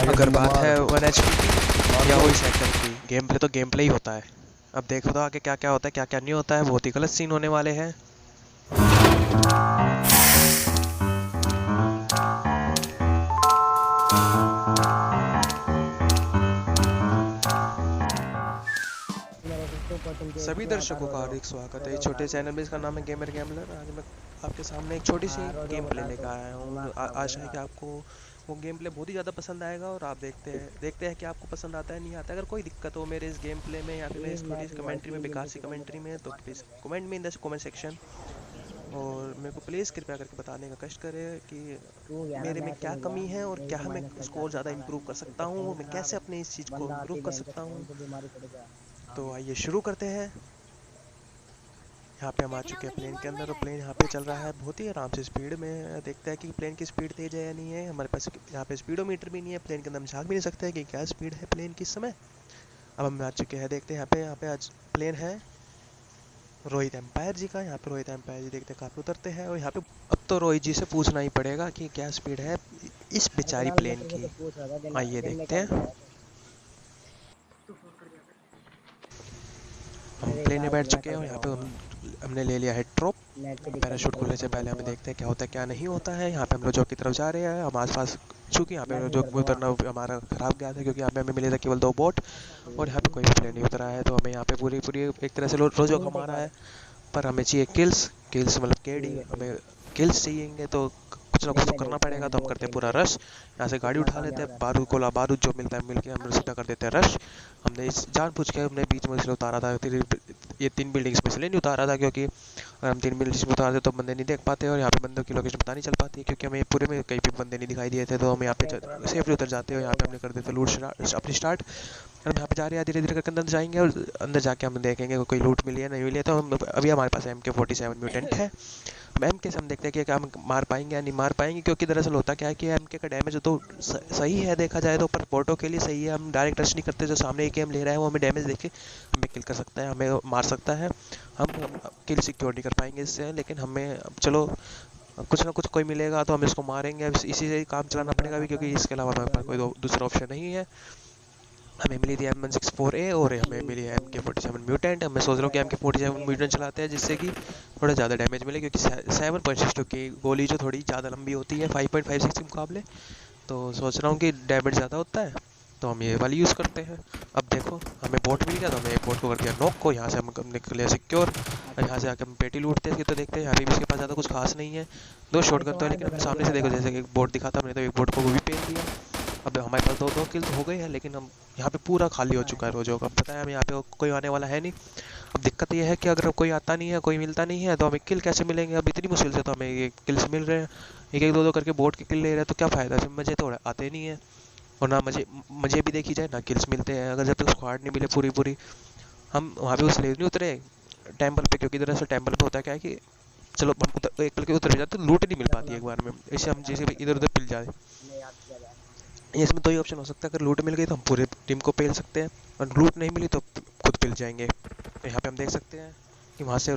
अगर बात है 1 HP की या वही सेक्टर की, गेम प्ले तो गेम प्ले ही होता है। अब देखो तो आगे क्या क्या होता है, क्या क्या नहीं होता है। बहुत ही गलत सीन होने वाले हैं। सभी दर्शकों का हार्दिक स्वागत है इस छोटे चैनल में। इसका नाम है गेमर गैमलर। आज मैं आपके सामने एक छोटी सी गेम प्ले लेकर आया हूँ। आशा है कि आपको वो गेम प्ले बहुत ही ज़्यादा पसंद आएगा और आप देखते हैं कि आपको पसंद आता है नहीं आता है। अगर कोई दिक्कत हो मेरे इस गेम प्ले में या फिर मेरी इस छोटी सी कमेंट्री में, बेकार सी कमेंट्री में, तो प्लीज़ कमेंट में इन द कमेंट सेक्शन। और मेरे को प्लीज़ कृपया करके बताने का कष्ट करें कि मेरे में क्या कमी है और क्या मैं उसको और ज़्यादा इम्प्रूव कर सकता हूँ। मैं कैसे अपने इस चीज़ को इम्प्रूव कर सकता हूँ। तो आइए शुरू करते हैं। यहाँ पे हम आ चुके हैं प्लेन के अंदर और प्लेन यहाँ पे चल रहा है बहुत ही आराम से स्पीड में। देखते हैं कि प्लेन की स्पीड तेज है या नहीं है। हमारे पास यहाँ पे स्पीडोमीटर भी नहीं है प्लेन के अंदर, हम झाँक भी नहीं सकते हैं कि क्या स्पीड है प्लेन की इस समय। अब हम आ चुके हैं, देखते हैं यहाँ पे आज प्लेन है रोहित एम्पायर जी का। यहाँ पे रोहित एम्पायर जी देखते हैं कहाँ पे उतरते हैं। और यहाँ पे अब तो रोहित जी से पूछना ही पड़ेगा कि क्या स्पीड है इस बेचारी प्लेन की। आइए देखते हैं। हम प्लेन में बैठ चुके हैं और यहाँ पे हमने ले लिया है ड्रॉप। पैराशूट खुलने से पहले हमें देखते हैं क्या होता है क्या नहीं होता है। यहाँ पे हम लोग जॉब की तरफ जा रहे हैं। हम आसपास चूँकि यहाँ पे जो उतरना हमारा खराब गया था क्योंकि यहाँ पे हमें मिले थे केवल 2 बोट और यहाँ पे कोई भी प्लेन नहीं उतरा है। तो हमें यहाँ पे पूरी पूरी एक तरह से रोजोक हमारा है। पर हमें चाहिए किल्स। किल्स मतलब केडी, हमें किल्स चाहिए तो कुछ ना कुछ तो करना पड़ेगा। तो हम करते हैं पूरा रश। यहाँ से गाड़ी उठा लेते हैं, बारूद गोला बारूद जो मिलता है मिल के हम सीधा कर देते हैं रश। हमने इस जानबूझ के हमने बीच में इसलिए उतारा था, ये 3 बिल्डिंग्स में इसलिए नहीं उतारा था क्योंकि अगर हम 3 बिल्डिंग्स में उतारते तो बंदे नहीं देख पाते और यहाँ पे बंदों की लोकेशन पता नहीं चल पाती क्योंकि हमें पूरे में कहीं भी बंदे नहीं दिखाई दिए थे। तो हम यहाँ पे सेफली उतर जाते हैं और यहाँ पे हमने कर देते लूट अपनी स्टार्ट। हम यहाँ पे जा रहे हैं, धीरे धीरे करके अंदर जाएंगे और अंदर जाके हम देखेंगे कोई लूट मिली है नहीं मिली है। तो हम अभी हमारे पास MK47 म्यूटेंट है। हम MK से हम देखते हैं कि क्या हम मार पाएंगे या नहीं मार पाएंगे क्योंकि दरअसल होता क्या है कि MK का डैमेज तो सही है देखा जाए तो, पर बोटों के लिए सही है। हम डायरेक्ट टच नहीं करते, जो सामने एक ले रहा है वो हमें डैमेज देके हमें किल कर सकता है, हमें मार सकता है। हम किल सिक्योर नहीं कर पाएंगे इससे, लेकिन हमें चलो कुछ ना कुछ कोई मिलेगा तो हम इसको मारेंगे। इसी से ही काम चलाना पड़ेगा भी क्योंकि इसके अलावा हमारे पास कोई दूसरा ऑप्शन नहीं है। हमें मिली थी M164A और हमें मिली है MK47 म्यूटेंट। मैं सोच रहा हूँ कि MK47 म्यूटेंट चलाते हैं जिससे कि थोड़ा ज़्यादा डैमेज मिले क्योंकि 7.62 की गोली जो थोड़ी ज़्यादा लंबी होती है 5.56 के मुकाबले। तो सोच रहा हूँ कि डैमेज ज़्यादा होता है तो हम ये वाली यूज़ करते हैं। अब देखो हमें बोट मिल गया तो हमने एक बोट को कर दिया नॉक को। यहाँ से हम निकले सिक्योर। यहाँ से आके हम पेटी लूटते हैं तो देखते हैं यहाँ पे भी इसके पास ज़्यादा कुछ खास नहीं है। 2 शॉटगन तो है लेकिन हम सामने से देखो जैसे कि एक बोट दिखा था हमने तो एक बोट को वो भी पेल दिया। अब हमारे पास 2 किल तो हो गए हैं लेकिन हम यहाँ पे पूरा खाली हो चुका है रोजों का। पता है हमें यहाँ पे कोई आने वाला है नहीं। अब दिक्कत ये है कि अगर कोई आता नहीं है, कोई मिलता नहीं है तो हमें किल कैसे मिलेंगे। अब इतनी मुश्किल से तो हमें ये किल्स मिल रहे हैं, एक एक 2 करके बोट के किल ले रहे हैं तो क्या फ़ायदा है। मज़े तो आते नहीं है और ना मज़े भी देखी जाए ना किल्स मिलते हैं अगर जब तक स्क्वाड नहीं मिले पूरी पूरी। हम वहाँ पे उस लेव नहीं उतरे टेम्पल पे क्योंकि दरअसल टेम्पल पे होता क्या है कि चलो हम एक पल के उतर भी जाते तो लूट नहीं मिल पाती एक बार में, इससे हम जैसे भी इधर उधर पिल जाए। इसमें 2 ही ऑप्शन हो सकता है, अगर लूट मिल गई तो हम पूरे टीम को पेल सकते हैं और लूट नहीं मिली तो खुद पिल जाएंगे। तो यहाँ पे हम देख सकते हैं कि वहाँ से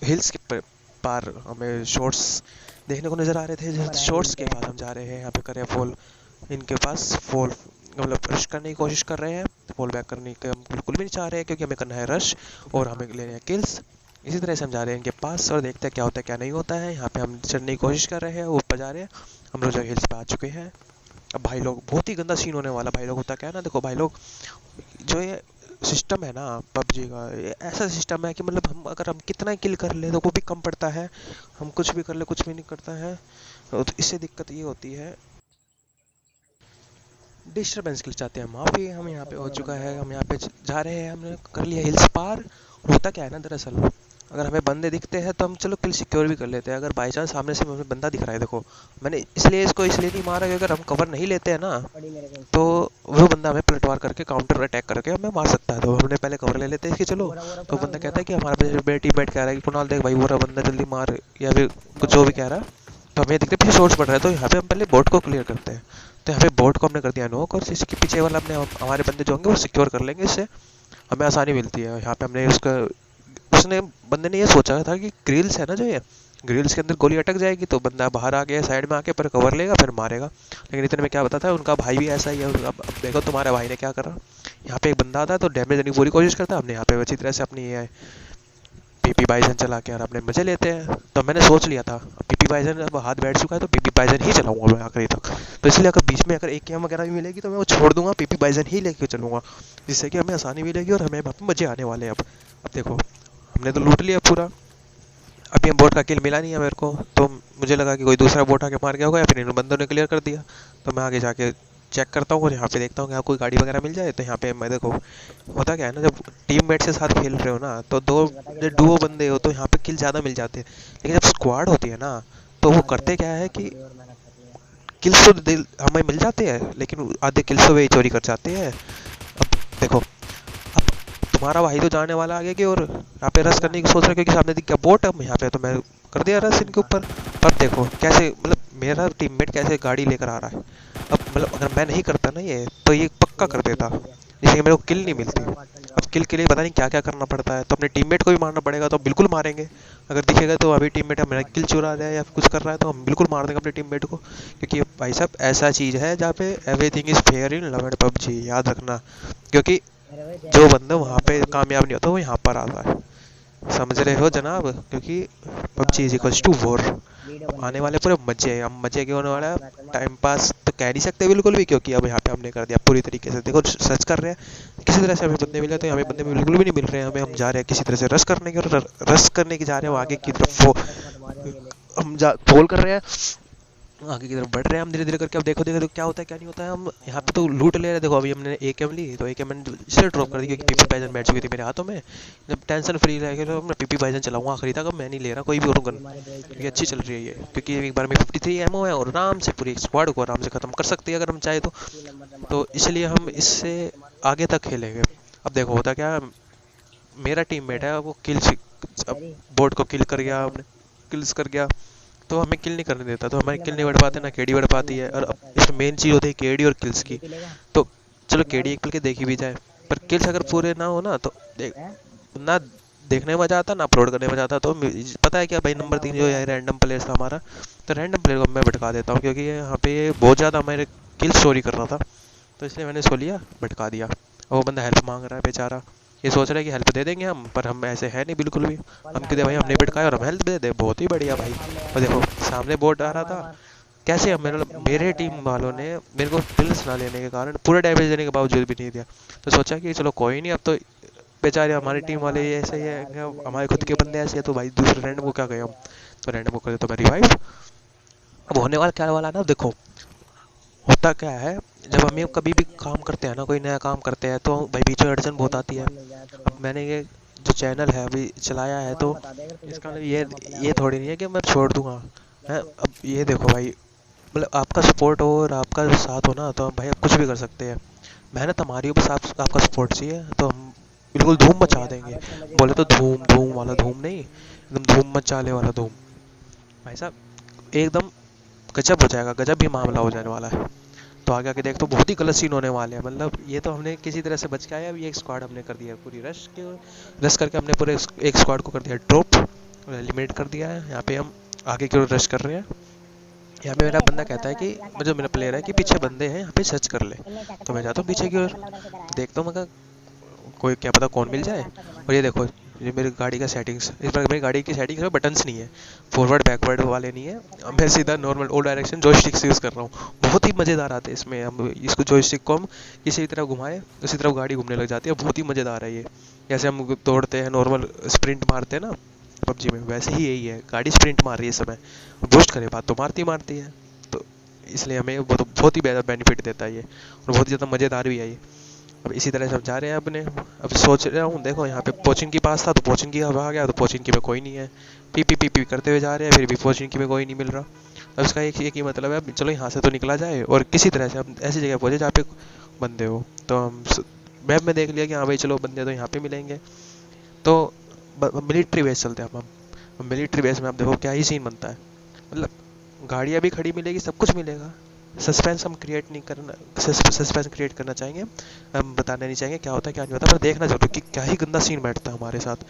हिल्स के पार हमें शॉर्ट्स देखने को नज़र आ रहे थे। शॉर्ट्स के पास हम जा रहे हैं। यहाँ पे करें फॉल, इनके पास फॉल मतलब रश करने की कोशिश कर रहे हैं। फॉल बैक करने के हम बिल्कुल भी नहीं चाह रहे हैं क्योंकि हमें करना है रश और हमें लेने हैं किल्स। इसी तरह से हम जा रहे हैं इनके पास और देखते हैं क्या होता है क्या नहीं होता है। यहाँ पे हम चढ़ने की कोशिश कर रहे हैं, ऊपर जा रहे हैं। हम लोग हिल्स पे आ चुके हैं। अब भाई लोग बहुत ही गंदा सीन होने वाला। भाई लोग होता क्या है ना, देखो भाई लोग जो ये सिस्टम है ना पबजी का, ये ऐसा सिस्टम है कि मतलब हम अगर हम कितना किल कर ले तो वो भी कम पड़ता है, हम कुछ भी कर ले कुछ भी नहीं करता है। तो इससे दिक्कत ये होती है, डिस्टर्बेंस के लिए चाहते हैं माफ़ी। हम यहाँ पे हो चुका है, हम यहाँ पे जा रहे हैं, हमने कर लिया हिल्स पार। होता क्या है ना दरअसल, अगर हमें बंदे दिखते हैं तो हम चलो किल सिक्योर भी कर लेते हैं। अगर बाई चांस सामने से हमें बंदा दिख रहा है, देखो मैंने इसलिए इसको इसलिए नहीं मारा क्योंकि अगर हम कवर नहीं लेते हैं ना तो वो बंदा हमें पलटवार करके काउंटर अटैक करके हमें मार सकता है। तो हमने पहले कवर ले लेते हैं इसकी चलो। तो बंदा कहता है कि हमारा टीममेट कह रहा है कि कुणाल देख भाई वो रहा बंदा जल्दी मार, या फिर कुछ जो भी कह रहा है। तो हमें दिखते पीछे सोर्स पड़ रहा है तो यहाँ पे हम पहले बोट को क्लियर करते हैं। तो यहाँ पे बोट को हमने कर दिया नॉक और इसके पीछे वाला हमने हमारे बंदे जो होंगे वो सिक्योर कर लेंगे, इससे हमें आसानी मिलती है। यहाँ पे हमने उसका उसने बंदे ने ये सोचा था कि ग्रिल्स है ना जो ये ग्रिल्स के अंदर गोली अटक जाएगी तो बंदा बाहर आ गया साइड में आके पर कवर लेगा फिर मारेगा। लेकिन इतने में क्या बताता है उनका भाई भी ऐसा ही है। अब देखो तुम्हारे भाई ने क्या करा, यहाँ पे एक बंदा आता है तो डैमेज देने की पूरी कोशिश करता है, हमने यहाँ पे अच्छी तरह से अपनी ये पीपी बाइजन चला के और अपने मजे लेते हैं। तो मैंने सोच लिया था पीपी बाइजन अब हाथ बैठ चुका है तो पीपी बाइजन ही चलाऊंगा मैं आखिरी तक। तो इसलिए अगर बीच में अगर एक केम वगैरह भी मिलेगी तो मैं वो छोड़ दूंगा, पीपी बाइजन ही लेके चलूंगा, जिससे कि हमें आसानी मिलेगी और हमें वहाँ पे मजे आने वाले हैं। अब देखो हमने तो लूट लिया पूरा, अभी हम बोट का किल मिला नहीं है मेरे को, तो मुझे लगा कि कोई दूसरा बोट आके मार गया होगा या फिर इन बंदों ने क्लियर कर दिया। तो मैं आगे जाके चेक करता हूँ और यहाँ पे देखता हूँ कि यहाँ कोई गाड़ी वगैरह मिल जाए। तो यहाँ पे मैं देखो होता क्या है ना, जब टीम मेट के साथ खेल रहे हो ना तो दो डुओ बंदे हो तो यहाँ पे किल ज़्यादा मिल जाते हैं। लेकिन जब स्क्वाड होती है ना तो वो करते क्या है कि किल्स तो हमें मिल जाते हैं लेकिन आधे किल्स तो वे चोरी कर जाते हैं। अब देखो अब तुम्हारा भाई तो जाने वाला आगे की और यहाँ पे रस करने की सोच रहा है क्योंकि सामने दिख गया बोट। अब यहाँ पे तो मैं कर दिया रस इनके ऊपर। अब देखो कैसे मतलब मेरा टीममेट कैसे गाड़ी लेकर आ रहा है। अब मतलब अगर मैं नहीं करता ना ये तो ये पक्का कर देता, जिससे कि मेरे को किल नहीं मिलती। अब किल के लिए पता नहीं क्या क्या करना पड़ता है, तो अपने टीममेट को भी मारना पड़ेगा तो बिल्कुल मारेंगे। अगर दिखेगा तो अभी टीममेट हमारा किल चुरा रहा है या कुछ कर रहा है तो हम बिल्कुल मार देंगे अपने टीममेट को, क्योंकि भाई साहब ऐसा चीज़ है जहाँ पे everything is fair in love and PUBG, याद रखना। क्योंकि जो बंदा वहाँ पे कामयाब नहीं होता वो यहाँ पर आता है, समझ रहे हो जनाब। क्योंकि PUBG is equals to war. आने वाले पूरे मजे, हम मजे के होने वाला है। टाइम पास तो कह नहीं सकते बिल्कुल भी, क्योंकि अब यहाँ पे हमने कर दिया पूरी तरीके से। देखो सर्च कर रहे हैं किसी तरह से हमें बंदे मिले, तो हमें बंदे बिल्कुल भी नहीं मिल रहे हैं हमें। हम जा रहे हैं किसी तरह से रश करने की, और रश करने की जा रहे हैं आगे की तरफ। वो हम जा फोल कर रहे हैं आगे की तरफ बढ़ रहे हैं हम धीरे धीरे करके। अब देखो देखो क्या होता है क्या नहीं होता है। हम यहाँ पे तो लूट ले रहे हैं। देखो अभी हमने एक एम ली तो एक एम मैंने इसलिए ड्रॉप कर दी क्योंकि पीपी पाइजन बैठ चुकी थी मेरे हाथों में। जब टेंशन फ्री रहेगा तो मैं पीपी पाइजन चलाऊंगा आखिरी तक। अब मैं नहीं ले रहा कोई भी और गन, क्योंकि अच्छी चल रही है ये, क्योंकि एक बार में 53 एमओ है और आराम से पूरी स्क्वाड को आराम से खत्म कर सकते हैं अगर हम चाहे तो इसलिए हम इससे आगे तक खेलेंगे। अब देखो होता क्या, मेरा टीममेट है वो किल बोर्ड को किल कर गया, हमने किल्स कर गया तो हमें किल नहीं करने देता, तो हमारी किल नहीं बढ़ पाते ना केडी बढ़ पाती है। और इसमें मेन चीज़ होती है केडी और किल्स की। तो चलो केडी एक के देखी भी जाए, पर किल्स अगर पूरे ना हो ना तो ना देखने में मजा आता ना अपलोड करने में मजा आता। तो पता है क्या भाई, नंबर 3 जो है रैंडम प्लेयर था हमारा, तो रैंडम प्लेयर को मैं भटका देता हूँ क्योंकि यहाँ पे बहुत ज़्यादा हमारे किल चोरी कर रहा था, तो इसलिए मैंने इसको लिया भटका दिया। और वो बंदा हेल्प मांग रहा है बेचारा, ये सोच रहा है कि हेल्प दे देंगे हम, पर हम ऐसे है नहीं बिल्कुल भी। हम कहते भाई हमने भटकाया और हम हेल्प दे दे, बहुत ही बढ़िया भाई। और देखो सामने बोट आ रहा था कैसे, मेरे टीम वालों ने मेरे को किल्स ना लेने के कारण पूरा डैमेज देने के बावजूद भी नहीं दिया। तो सोचा कि चलो कोई नहीं, अब तो बेचारे हमारी टीम वाले ऐसे ही है, हमारे खुद के बंदे ऐसे हैं, तो भाई दूसरे रैंडम को क्या गए हम, तो रैंडम को करे तो मैं रिवाइव। अब होने वाला क्या वाला ना, देखो होता क्या है जब हम ये कभी भी काम करते हैं ना, कोई नया काम करते हैं तो भाई बीच में अड़चन बहुत आती है। अब मैंने ये जो चैनल है अभी चलाया है तो इसका मतलब ये थोड़ी नहीं है कि मैं छोड़ दूंगा है। अब ये देखो भाई, मतलब आपका सपोर्ट हो और आपका साथ हो ना तो भाई आप कुछ भी कर सकते हैं। मेहनत हमारी हो, बस आपका सपोर्ट चाहिए तो हम बिल्कुल धूम मचा देंगे। बोले तो धूम धूम वाला धूम नहीं, एकदम धूम मचाने वाला धूम भाई साहब, एकदम गजब हो जाएगा, गजब भी मामला हो जाने वाला है। तो आगे आके देख तो बहुत ही गलत सीन होने वाले हैं। मतलब ये तो हमने किसी तरह से बच के आया। अभी एक स्क्वाड हमने कर दिया पूरी रश करके हमने पूरे एक स्क्वाड को कर दिया ड्रॉप और एलिमिनेट कर दिया है। यहाँ पे हम आगे की ओर रश कर रहे हैं। यहाँ पे मेरा बंदा कहता है कि जो मेरा प्लेयर है कि पीछे बंदे हैं यहाँ पे सर्च कर ले, तो मैं जाता हूँ पीछे की ओर देखता हूँ, मगर कोई क्या पता कौन मिल जाए। और ये देखो ये मेरी गाड़ी का सेटिंग्स, इस बार मेरी गाड़ी की सेटिंग्स में बटन्स नहीं है, फॉरवर्ड बैकवर्ड वाले नहीं है, मैं सीधा नॉर्मल ओ डायरेक्शन जॉयस्टिक से यूज़ कर रहा हूँ। बहुत ही मज़ेदार आते हैं इसमें, हम इसको जॉयस्टिक को हम किसी भी तरह घुमाए उसी तरफ गाड़ी घूमने लग जाती है, बहुत ही मज़ेदार है ये। जैसे हम दौड़ते हैं नॉर्मल स्प्रिंट मारते हैं ना पबजी में, वैसे ही यही है, गाड़ी स्प्रिंट मार रही है इस समय, बूस्ट करे बात तो मारती मारती है। तो इसलिए हमें बहुत ही ज़्यादा बेनिफिट देता है ये, और बहुत ही ज़्यादा मज़ेदार भी है ये। अब इसी तरह से हम जा रहे हैं अपने। अब सोच रहा हूँ देखो यहाँ पे पोचिंग की पास था तो पोचिंग की अब आ गया, तो पोचिंग की में कोई नहीं है, पी करते हुए जा रहे हैं फिर भी पोचिंग की में कोई नहीं मिल रहा। अब इसका एक ही मतलब है, चलो यहाँ से तो निकला जाए और किसी तरह से हम ऐसी जगह पहुँचे जहाँ पे बंदे हो। तो हम मैप में देख लिया कि हाँ भाई चलो बंदे तो यहाँ पे मिलेंगे, तो मिलिट्री बेस चलते हैं हम। मिलिट्री बेस में आप देखो क्या ही सीन बनता है, मतलब गाड़ियाँ भी खड़ी मिलेगी, सब कुछ मिलेगा। सस्पेंस हम क्रिएट नहीं करना, सस्पेंस क्रिएट करना चाहेंगे, हम बताना नहीं चाहेंगे क्या होता है क्या नहीं होता, पर देखना जरूर कि क्या ही गंदा सीन बैठता है हमारे साथ।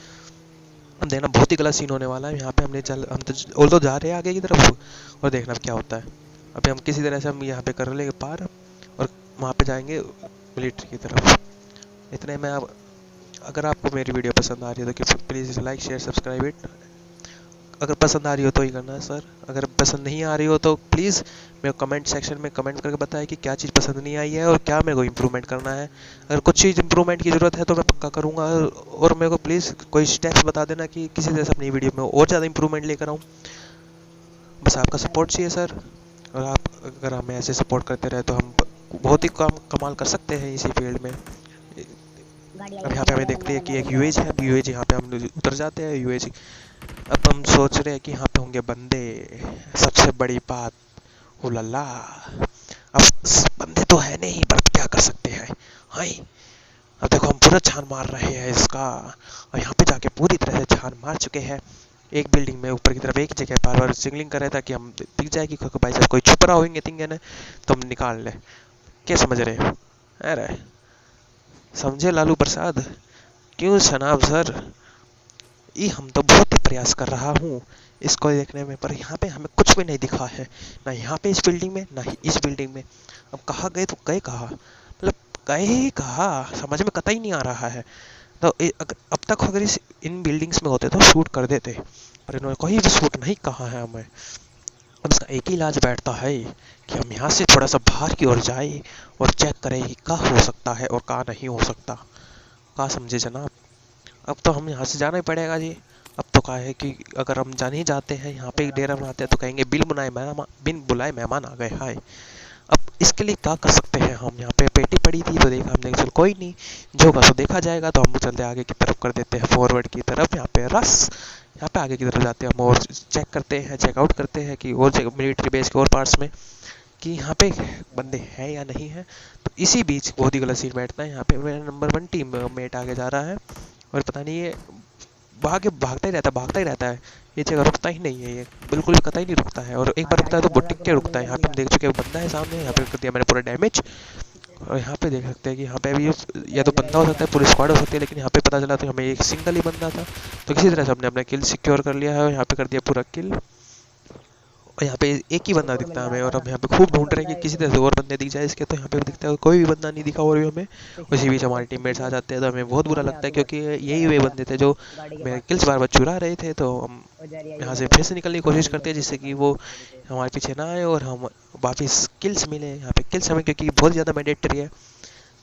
हम देखना बहुत ही गलत सीन होने वाला है यहाँ पे। हम तो जा रहे हैं आगे की तरफ, और देखना क्या होता है। अभी हम किसी तरह से हम यहाँ पे कर लेंगे पार, और वहाँ पे जाएंगे मिलिट्री की तरफ। इतने में अब अगर आपको मेरी वीडियो पसंद आ रही है तो please like share subscribe it. अगर पसंद आ रही हो तो ही करना है सर, अगर पसंद नहीं आ रही हो तो प्लीज़ मेरे कमेंट सेक्शन में कमेंट करके बताएं कि क्या चीज़ पसंद नहीं आई है और क्या मेरे को इम्प्रूवमेंट करना है। अगर कुछ चीज़ इम्प्रूवमेंट की ज़रूरत है तो मैं पक्का करूँगा, और मेरे को प्लीज़ कोई स्टेप्स बता देना कि किसी तरह से अपनी वीडियो में और ज़्यादा इम्प्रूवमेंट लेकर आऊँ। बस आपका सपोर्ट चाहिए सर, और आप अगर हमें ऐसे सपोर्ट करते रहे तो हम बहुत ही कमाल कर सकते हैं इसी फील्ड में। अब यहाँ पे हमें देखते हैं कि एक यूएजी है। अब यूएजी यहाँ पे हम उतर जाते हैं यूएजी। अब हम सोच रहे हैं कि यहाँ पे होंगे बंदे, सबसे बड़ी बात। ओ लल्ला, अब बंदे तो है नहीं पर क्या कर सकते हैं। हाय, अब देखो हम पूरा छान मार रहे हैं इसका, और यहाँ पे जाके पूरी तरह से छान मार चुके हैं। एक बिल्डिंग में ऊपर की तरफ एक जगह बार बार सिग्नलिंग कर रहे था कि हम दिख जाए कि भाई साहब कोई छुप रहा होंगे थिंग है तो हम निकाल लें। क्या समझ रहे हो? अरे समझे लालू प्रसाद? क्यों जनाब सर, ये हम तो बहुत ही प्रयास कर रहा हूँ इसको देखने में, पर यहाँ पे हमें कुछ भी नहीं दिखा है, ना यहाँ पे इस बिल्डिंग में ना ही इस बिल्डिंग में। अब कहाँ गए तो गए कहाँ, मतलब गए ही कहाँ, समझ में कतई नहीं आ रहा है। तो अब तक अगर इन बिल्डिंग्स में होते तो शूट कर देते, पर इन्होंने कोई भी शूट नहीं कहा है हमें। अब इसका एक ही इलाज बैठता है कि हम यहाँ से थोड़ा सा बाहर की ओर जाए और चेक करें कि क्या हो सकता है और क्या नहीं हो सकता। क्या समझे जनाब? अब तो हम यहाँ से जाना ही पड़ेगा जी। अब तो क्या है कि अगर हम जाने ही जाते हैं यहाँ पे डेरा बनाते हैं तो कहेंगे बिन बुलाए मेहमान आ गए हाय। अब इसके लिए क्या कर सकते हैं हम? यहाँ पे पेटी पड़ी थी तो देखा हमने, चल कोई नहीं, जो होगा सो देखा जाएगा। तो हम चलते आगे की तरफ कर देते हैं, फॉरवर्ड की तरफ। यहाँ पे रस, यहाँ पे आगे की तरफ जाते हैं हम और चेक करते हैं, चेकआउट करते हैं कि और मिलिट्री बेस के और पार्ट्स में कि यहाँ पे बंदे हैं या नहीं है। तो इसी बीच बहुत ही गलत सीन बैठता है। यहाँ पे मेरा नंबर 1 टीम मेट आगे जा रहा है, और पता नहीं ये भागता ही रहता है। ये जगह रुकता ही नहीं है, ये बिल्कुल भी कतई नहीं रुकता है, और एक बार रुकता है तो वो टिक के रुकता है। यहाँ पे हम देख चुके हैं बंदा है सामने, यहाँ पे कर दिया मैंने पूरा डैमेज। और यहाँ पे देख सकते हैं कि यहाँ पे अभी या तो बंदा हो सकता है, पूरी स्क्वाड हो सकती है, लेकिन यहाँ पे पता चला तो हमें एक सिंगल ही बंदा था। तो किसी तरह से हमने अपना किल सिक्योर कर लिया है, और यहाँ पे कर दिया पूरा किल। और यहाँ पे एक ही बंदा दिखता है हमें, और हम यहाँ पे खूब ढूंढ रहे हैं कि किसी तरह से और बंदे दिख जाए इसके। तो यहाँ पे दिखता है कोई भी बंदा नहीं दिखा और भी हमें। उसी बीच हमारे टीममेट्स आ जाते हैं तो हमें बहुत बुरा लगता है, क्योंकि यही वे बंदे थे जो मेरे किल्स बार बार चुरा रहे थे। तो हम यहाँ से फिर से निकलने की कोशिश करते हैं जिससे कि वो हमारे पीछे ना आए और हम वापस किल्स मिले। यहाँ पे किल्स हमें क्योंकि बहुत ज़्यादा मैंडेटरी है,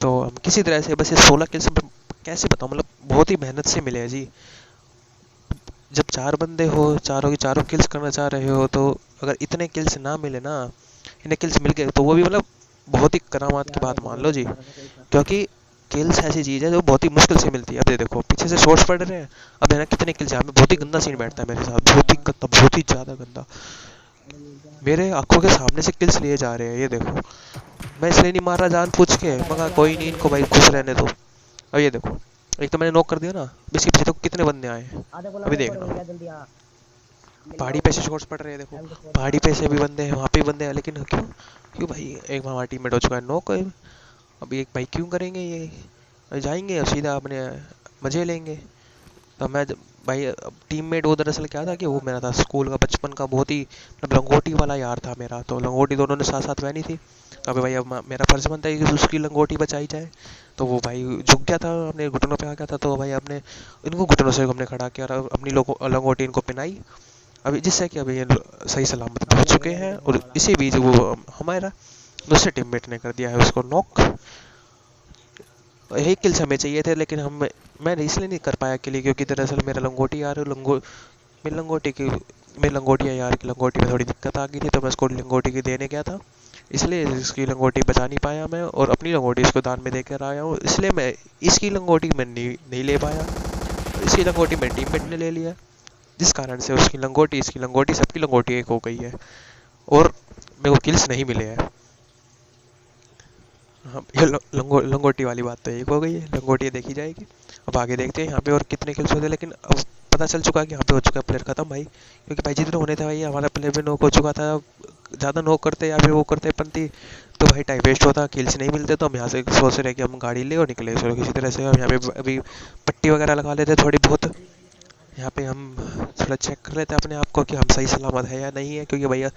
तो हम किसी तरह से बस ये 16 किल्स कैसे बताऊँ, मतलब बहुत ही मेहनत से मिले हैं जी। जब 4 बंदे हो, चारों की चारों किल्स करना चाह रहे हो, तो अगर इतने किल्स ना मिले ना, इन्हें किल्स मिल गए तो वो भी मतलब बहुत ही करामात की बात मान लो जी। क्योंकि किल्स ऐसी चीज़ है जो बहुत ही मुश्किल से मिलती है। अब ये देखो पीछे से शॉट्स पड़ रहे हैं, अब है ना कितने किल्स हैं। बहुत ही गंदा सीन बैठता है मेरे साथ, बहुत ही गंदा, बहुत ही ज़्यादा गंदा। मेरे आंखों के सामने से किल्स लिए जा रहे हैं, ये देखो। मैं इसलिए नहीं मार रहा जान पूछ के, मगर कोई नहीं, इनको भाई खुश रहने दो। अब ये देखो, एक तो मैंने नॉक कर दिया ना, इसके पीछे तो कितने बंदे आए हैं अभी देखना। पहाड़ी पे से शॉट्स पड़ रहे हैं, देखो पहाड़ी पे से भी बंदे हैं, वहाँ पे भी बंदे हैं, लेकिन क्यों क्यों भाई? एक हमारा टीममेट हो चुका है नॉक। अभी एक भाई क्यों करेंगे ये, जाएंगे और सीधा अपने मजे लेंगे। तो मैं भाई टीममेट वो दरअसल क्या था कि वो मेरा था स्कूल का बचपन का बहुत ही मतलब लंगोटी वाला यार था मेरा। तो लंगोटी दोनों ने साथ साथ पहनी थी, तो अभी भाई अब मेरा फर्ज बनता है कि उसकी लंगोटी बचाई जाए। तो वो भाई झुक गया था, अपने घुटनों पे आ गया था, तो भाई अपने इनको घुटनों से हमने खड़ा किया और अपनी लोगों लंगोटी इनको पहनाई। अभी जिससे कि अभी ये सही सलामत पहुंच चुके हैं, और इसी बीच वो हमारा दूसरे टीममेट ने कर दिया है उसको नॉक। यही किल्स हमें चाहिए थे, लेकिन हम मैं इसलिए नहीं कर पाया के लिए क्योंकि दरअसल मेरा लंगोटी यार मेरी लंगोटी की मेरी लंगोटिया यार की लंगोटी में थोड़ी दिक्कत आ गई थी, तो मैं उसको लंगोटी की देने गया था, इसलिए इसकी लंगोटी बचा नहीं पाया मैं, और अपनी लंगोटी इसको दान में देकर आया हूँ। इसलिए मैं इसकी लंगोटी मैं नहीं ले पाया, इसकी लंगोटी मेरे टीममेट ने ले लिया, जिस कारण से उसकी लंगोटी इसकी लंगोटी सबकी लंगोटी एक हो गई है, और मेरे को किल्स नहीं मिले हैं। हाँ, ये लंगोटी वाली बात तो एक हो गई है, लंगोटी देखी जाएगी। अब आगे देखते हैं यहाँ पे और कितने किल्स होते हैं, लेकिन अब पता चल चुका है कि यहाँ पे हो चुका है प्लेयर खत्म भाई, क्योंकि भाई जितने होने थे भाई हमारा प्लेयर भी नॉक हो चुका था। ज़्यादा नॉक करते या फिर वो करते पंती तो भाई टाइम वेस्ट होता, किल्स नहीं मिलते। तो हम यहाँ से सोच रहे कि हम गाड़ी ले और निकले, चलो किसी तरह से हम यहाँ पे अभी पट्टी वगैरह लगा लेते थोड़ी बहुत। यहाँ पे हम थोड़ा चेक कर लेते हैं अपने आप को कि हम सही सलामत है या नहीं है, क्योंकि भैया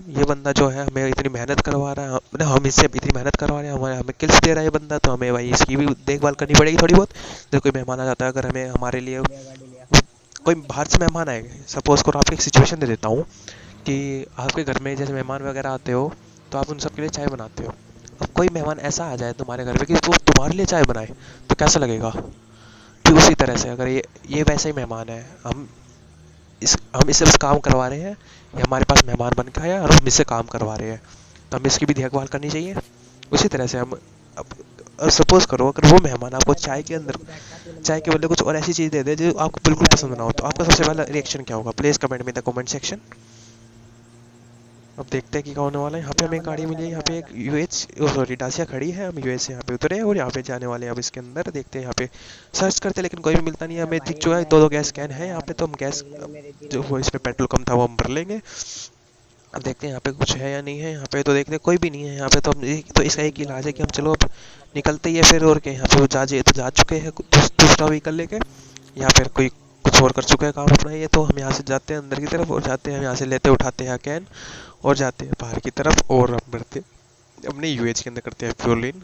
ये बंदा जो है हमें इतनी मेहनत करवा रहा है, हम इससे इतनी मेहनत करवा रहे हैं, हमारे हमें किल्स दे रहा है ये बंदा, तो हमें भाई इसकी भी देखभाल करनी पड़ेगी थोड़ी बहुत। जब कोई मेहमान आ जाता है, अगर हमें हमारे लिए कोई बाहर से मेहमान आए, सपोज करो आपको एक सिचुएशन दे देता हूँ कि आपके घर में जैसे मेहमान वगैरह आते हो तो आप उन सब के लिए चाय बनाते हो। अब कोई मेहमान ऐसा आ जाए तुम्हारे घर में कि वो तुम्हारे लिए चाय बनाए, तो कैसा लगेगा? ठीक उसी तरह से अगर ये वैसा ही मेहमान है, हम इससे बस काम करवा रहे हैं, ये हमारे पास मेहमान बन के आया और हम इससे काम करवा रहे हैं, तो हमें इसकी भी देखभाल करनी चाहिए। उसी तरह से हम अब सपोज करो अगर वो मेहमान आपको चाय के बदले कुछ और ऐसी चीज़ दे दे जो आपको बिल्कुल पसंद ना हो, तो आपका सबसे पहला रिएक्शन क्या होगा? प्लीज़ कमेंट में द कमेंट सेक्शन। अब देखते हैं कि क्या होने वाला है। यहाँ पे हमें गाड़ी मिली है, यहाँ पे एक यूएच सॉरी डासिया खड़ी है, हम यूएस से यहाँ पे उतरे हैं और यहाँ पे जाने वाले हैं। अब इसके अंदर देखते हैं, यहाँ पे सर्च करते हैं लेकिन कोई भी मिलता नहीं है। हमें दिख चुका है दो गैस कैन है यहाँ पे, तो हम गैस जो वो इसमें पेट्रोल कम था वो हम भर लेंगे। अब देखते हैं यहाँ पे कुछ है या नहीं है। यहाँ पे तो देखते हैं कोई भी नहीं है यहाँ पे, तो हम तो इसका एक ही इलाज है कि हम चलो अब निकलते ही है फिर, और क्या यहाँ पे वो जा चुके हैं दूसरा व्हीकल लेके, या फिर कोई कुछ और कर चुका है काम अपना। ये तो हम यहाँ से जाते हैं अंदर की तरफ और जाते हैं यहाँ से लेते उठाते हैं कैन और जाते हैं बाहर की तरफ और हम बढ़ते अपने यूएच के अंदर करते हैं फ्यूल इन।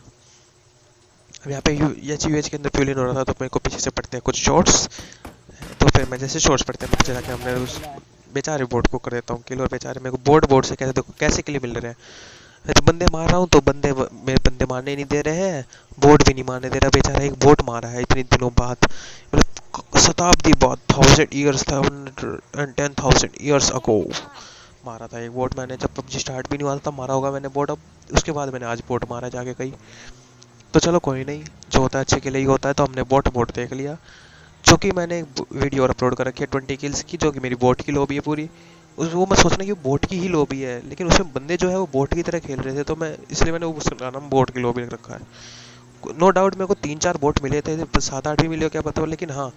अब यहाँ पे यूएच के अंदर फ्यूल इन हो रहा था, तो मेरे को पीछे से पड़ते हैं कुछ शॉर्ट्स, तो फिर मैं जैसे शॉर्ट्स पड़ते हैं पीछे जाके हमने उस बेचारे बोर्ड को कर देता हूँ किल। और बेचारे मेरे को बोर्ड से कैसे देखो कैसे किल मिल रहे हैं। मैं तो बंदे मार रहा हूँ तो मेरे बंदे मारने नहीं दे रहे हैं, बोर्ड भी नहीं मारने दे रहा। बेचारा एक बोर्ड मारा है इतने दिनों बाद, मतलब शताब्दी बाद, 10,000 ईयर्स अगो मारा था एक बोट मैंने, जब पबजी स्टार्ट भी नहीं हुआ था तब मारा होगा मैंने बोट। अब उसके बाद मैंने आज बोट मारा जाके कहीं। तो चलो कोई नहीं, जो होता है अच्छे के लिए ही होता है। तो हमने बोट देख लिया, जो कि मैंने एक वीडियो और अपलोड कर रखी है 20 किल्स की, जो कि मेरी बोट की लॉबी है पूरी। वो मैं सोच रहा कि बोट की ही लॉबी है, लेकिन उसमें बंदे जो है वो बोट की तरह खेल रहे थे, तो मैं इसलिए मैंने उसका नाम बोट की लॉबी रख रखा है। नो डाउट मेरे को 3-4 बोट मिले थे, 7-8 भी मिले हो क्या पता, लेकिन हाँ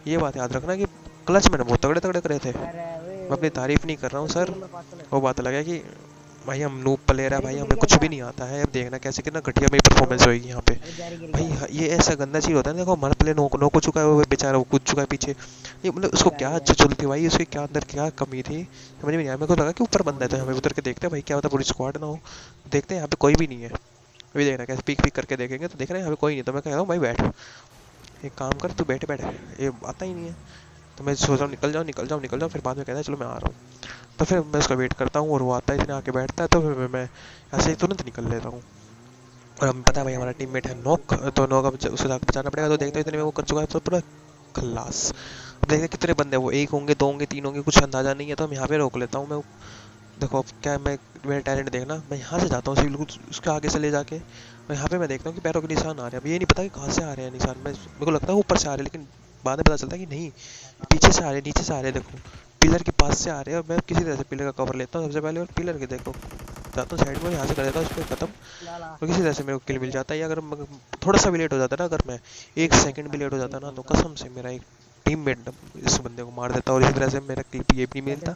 ये बात याद रखना कि क्लच मैंने बहुत तगड़े तगड़े करे थे। मैं अपनी तारीफ नहीं कर रहा हूँ सर, वो बात लगा कि भाई हम नूब प्लेयर है भाई, हमें कुछ भी नहीं आता है। अब देखना कैसे कितना घटिया मेरी परफॉर्मेंस होगी यहाँ पे भाई। ये ऐसा गंदा चीज़ होता है, देखो हमारा प्लेयर नोक हो चुका है, वो बेचारा वो कूद चुका है पीछे। ये मतलब उसको क्या अच्छी चलती भाई, उसके क्या अंदर क्या कमी थी समझ में नहीं आया। मेरे को लगा कि ऊपर बंदा है, तो हमें उतर के देखते हैं भाई क्या होता है, पूरी स्क्वाड ना हो। देखते हैं यहाँ पे कोई भी नहीं है, अभी देखना कैसे पीक करके देखेंगे, तो देख रहे हैं यहाँ पे कोई नहीं। तो मैं कह रहा हूँ भाई बैठ, एक काम कर तू बैठ, ये आता ही नहीं है। तो मैं सोच रहा हूँ निकल जाऊँ, फिर बाद में कहता है चलो मैं आ रहा हूँ। तो फिर मैं उसका वेट करता हूँ और वो आता है, इतने आके बैठता है, तो फिर मैं ऐसे ही तुरंत निकल लेता हूँ। और हमें पता है भाई हमारा टीममेट है नॉक, तो नॉक अब उसे जाकर बचाना पड़ेगा। तो देखते हैं इतने में वो कर चुका है, तो पूरा खल्लास। अब देखते हैं कितने बंदे, वो 1 होंगे 2 होंगे 3 होंगे, कुछ अंदाजा नहीं है। तो हम यहाँ पे रोक लेता हूँ मैं। देखो अब क्या मैं, मेरा टैलेंट देखना, मैं यहाँ से जाता हूँ बिल्कुल उसके आगे से ले जाके, और यहाँ पे मैं देखता हूँ कि पैरों के निशान आ रहे हैं। अब ये नहीं पता कि कहाँ से आ रहे हैं निशान, मेरे को लगता है ऊपर से आ रहे हैं, लेकिन बाद में पता चलता है कि नहीं, पीछे से आ रहे हैं, नीचे से आ रहे हैं। देखो पिलर के पास से आ रहे हैं, और मैं किसी तरह से पिलर का कवर लेता हूँ सबसे पहले, और पिलर के देखो जाता हूँ साइड में, यहाँ से कर देता हूँ इसको खत्म, और किसी तरह से मेरे को किल मिल जाता है। अगर थोड़ा सा भी लेट हो जाता ना, अगर मैं 1 सेकंड भी लेट हो जाता ना, तो कसम से मेरा एक टीममेट इस बंदे को मार देता, और इसी तरह से मेरा किल भी ये भी नहीं मिलता।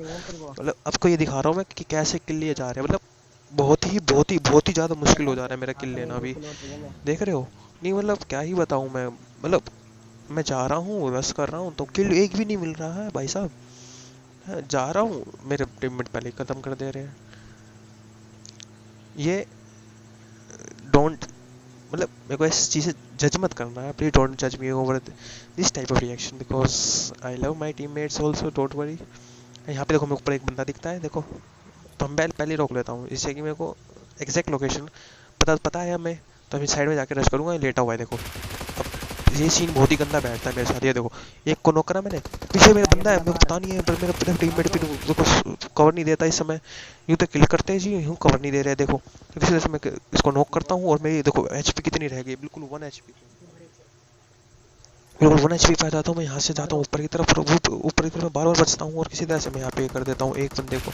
मतलब आपको ये दिखा रहा हूँ मैं कि कैसे किल लिए जा रहे हैं, मतलब बहुत ही ज़्यादा मुश्किल हो जा रहा है मेरा किल लेना भी, देख रहे हो। नहीं मतलब क्या ही बताऊँ मैं, मतलब मैं जा रहा हूँ रश कर रहा हूँ तो किल एक भी नहीं मिल रहा है भाई साहब। जा रहा हूँ मेरे टीममेट पहले ही खत्म कर दे रहे हैं। ये डोंट, मतलब मेरे को ऐसी चीज़ें जज मत करना है, प्लीज डोंट जज me over this type of reaction, because I love my teammates also, don't worry. यहाँ पे देखो मेरे ऊपर एक बंदा दिखता है, देखो, तो हम पहले रोक लेता हूँ, इससे कि मेरे को एग्जैक्ट लोकेशन पता है हमें, तो मैं साइड में जाके रश करूँगा। लेटा हुआ है देखो, अब ये सीन बहुत ही गंदा बैठता है मेरे साथ। ये देखो एक को नॉक करा मैंने, पीछे मेरा बंदा है, मेरे को पता नहीं है, पर मेरा टीममेट भी मेरे को कवर नहीं देता इस समय। यूँ तो किल करते हैं जी, यूँ कवर नहीं दे रहे, देखो। तो किसी तरह से मैं इसको नॉक करता हूँ, और मेरी देखो HP कितनी रह गई, बिल्कुल 1 HP, बिल्कुल 1 HP पे आ जाता हूँ। मैं यहाँ से जाता हूँ ऊपर की तरफ, ऊपर की तरफ बार बार बचता हूँ, और किसी तरह से मैं यहाँ पे कर देता हूँ एक बंदे को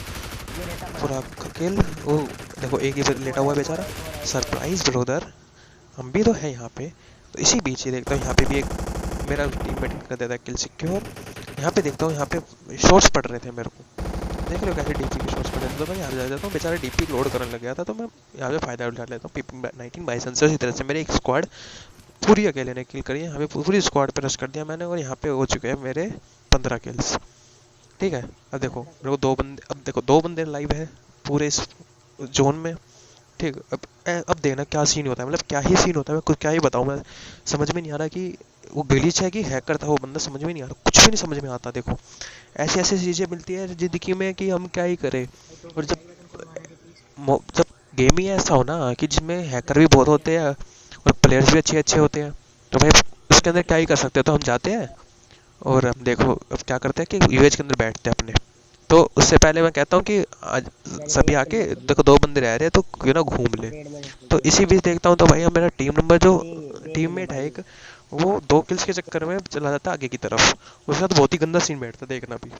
पूरा किल। वो देखो एक ही लेटा हुआ है बेचारा, सरप्राइज ब्रदर, हम भी तो है यहाँ पे। तो इसी बीच ही देखता हूँ यहाँ पे भी एक मेरा टीममेट कर देता है किल सिक्योर। यहाँ पे देखता हूँ यहाँ पे शॉट्स पड़ रहे थे मेरे को, देख लो कैसे DP के शॉट्स पड़ रहे थे, तो मैं यहाँ जा जाता हूँ। बेचारा DP लोड करने लग गया था, तो मैं यहाँ पे फायदा उठा लेता हूँ P19 बाइसन से। उसी तरह से मेरी एक स्क्वाड पूरी अकेले ने किल करी है, हमें पूरी स्क्वाड पे रश कर दिया मैंने, और यहाँ पे हो चुके हैं मेरे 15 किल्स। ठीक है, अब देखो मेरे को दो बंदे, अब देखो दो बंदे लाइव है पूरे इस जोन में। ठीक, अब देखना क्या सीन होता है, मतलब क्या ही सीन होता है, मैं कुछ क्या ही बताऊँ मैं, समझ में नहीं आ रहा कि वो ग्लिच है कि हैकर था वो बंदा, समझ में नहीं आ रहा, कुछ भी नहीं समझ में आता। देखो ऐसी ऐसी चीज़ें मिलती है ज़िंदगी में कि हम क्या ही करें। और जब गेम ही ऐसा हो ना कि जिसमें हैकर भी बहुत होते हैं और प्लेयर्स भी अच्छे अच्छे होते हैं, तो भाई उसके अंदर क्या ही कर सकते हैं, तो हम जाते हैं और हम देखो अब क्या करते हैं कि यूएच के अंदर बैठते हैं अपने। तो उससे पहले मैं कहता हूँ कि आज सभी आके देखो दो बंदे रह रहे हैं तो क्यों ना घूम ले। तो इसी बीच देखता हूँ तो भाई मेरा टीम नंबर जो टीममेट है एक, वो 2 किल्स के चक्कर में चला जाता है आगे की तरफ, उसके साथ बहुत ही गंदा सीन बैठता देखना भी।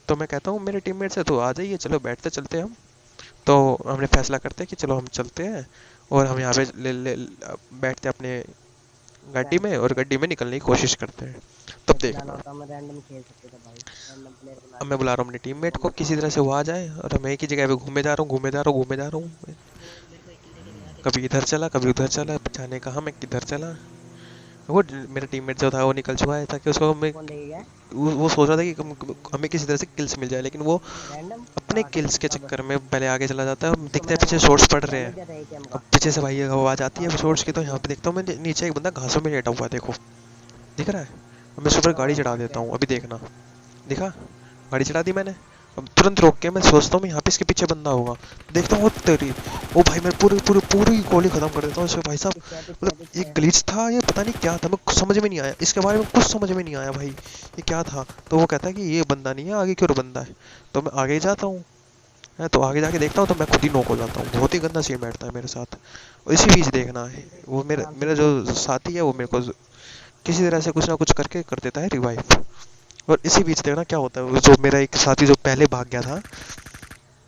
तो मैं कहता हूँ मेरे टीममेट से तो आ जाइए, चलो बैठते चलते हैं हम। तो हमने फैसला करते हैं कि चलो हम चलते हैं और हम यहाँ पे बैठते हैं अपने गाड़ी में और गड्डी में निकलने की कोशिश करते हैं। तब देखना, अब मैं बुला रहा हूँ अपने टीममेट को, किसी तरह से वो आ जाए और मैं एक ही जगह पे घूमे जा रहा हूँ घूमे जा रहा हूँ घूमे जा रहा हूँ, कभी इधर चला कभी उधर चला, जाने कहाँ मैं किधर चला। वो मेरा टीममेट जो था वो निकल चुका है ताकि उसको मैं, वो सोच रहा था कि हमें किसी तरह से किल्स मिल जाए, लेकिन वो अपने किल्स के चक्कर में पहले आगे चला जाता है। हम देखते हैं पीछे शॉट्स पड़ रहे हैं, अब पीछे से भाई आवाज़ आती है शॉट्स की, तो यहाँ पे देखता हूँ मैं नीचे एक बंदा घासों में लेटा हुआ है, देखो दिख रहा है। अब मैं उसके ऊपर गाड़ी चढ़ा देता हूँ, अभी देखना, दिखा, गाड़ी चढ़ा दी मैंने। अब तुरंत रोक के मैं सोचता हूँ यहाँ पे इसके पीछे बंदा होगा, देखता हूँ वो तेरी, ओ भाई मैं पूरी पूरी पूरी गोली खत्म कर देता हूँ इसमें भाई साहब। मतलब ये ग्लिच था, ये पता नहीं क्या था, मैं कुछ समझ में नहीं आया, इसके बारे में कुछ समझ में नहीं आया भाई ये क्या था। तो वो कहता है कि ये बंदा नहीं है, आगे क्यों बंदा है। तो मैं आगे जाता हूँ, तो आगे जाके देखता हूँ तो मैं खुद ही नॉक हो जाता हूँ, बहुत ही गंदा सीन बैठता है मेरे साथ। और इसी बीच देखना है वो मेरा मेरा जो साथी है वो मेरे को किसी तरह से कुछ ना कुछ करके कर देता है रिवाइव। और इसी बीच देखना क्या होता है, वो जो मेरा एक साथी जो पहले भाग गया था,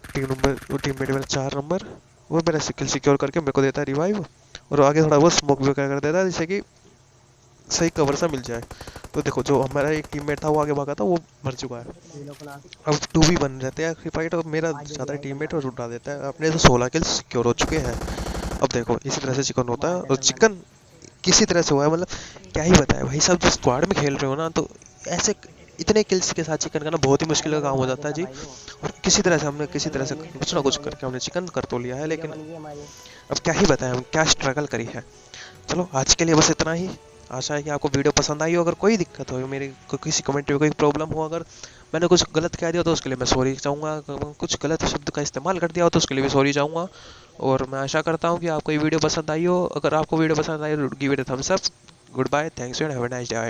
टीम नंबर, वो टीममेट मेरा 4 नंबर, वो मेरा स्किल सिक्योर करके मेरे को देता है रिवाइव, और आगे थोड़ा बहुत स्मोक भी कर देता है जिससे कि सही कवर सा मिल जाए। तो देखो जो हमारा एक टीममेट था वो आगे भागा था, वो मर चुका है। अब 2v1 रहते हैं आखिरी फाइट, और मेरा ज़्यादा टीममेट और उठा देता है अपने, तो 16 किल्स सिक्योर हो चुके हैं। अब देखो इसी तरह से चिकन होता है, और चिकन किसी तरह से हुआ है, मतलब क्या ही बताए भाई साहब, जो स्क्वाड में खेल रहे हो ना, तो ऐसे इतने किल्स के साथ चिकन करना बहुत ही मुश्किल का काम हो जाता है जी। और किसी तरह से हमने किसी तरह से कुछ ना कुछ करके हमने चिकन कर तो लिया है, लेकिन अब क्या ही बताएं हम क्या स्ट्रगल करी है। चलो आज के लिए बस इतना ही, आशा है कि आपको वीडियो पसंद आई हो। अगर कोई दिक्कत हो, मेरी किसी कमेंट में कोई प्रॉब्लम हो, अगर मैंने कुछ गलत कह दिया तो उसके लिए मैं सॉरी चाहूँगा, कुछ गलत शब्द का इस्तेमाल कर दिया हो तो उसके लिए भी सॉरी चाहूँगा। और मैं आशा करता हूँ कि आपको ये वीडियो पसंद आई हो। अगर आपको वीडियो पसंद आई तो give it a thumbs up. Goodbye, thanks and have a nice day.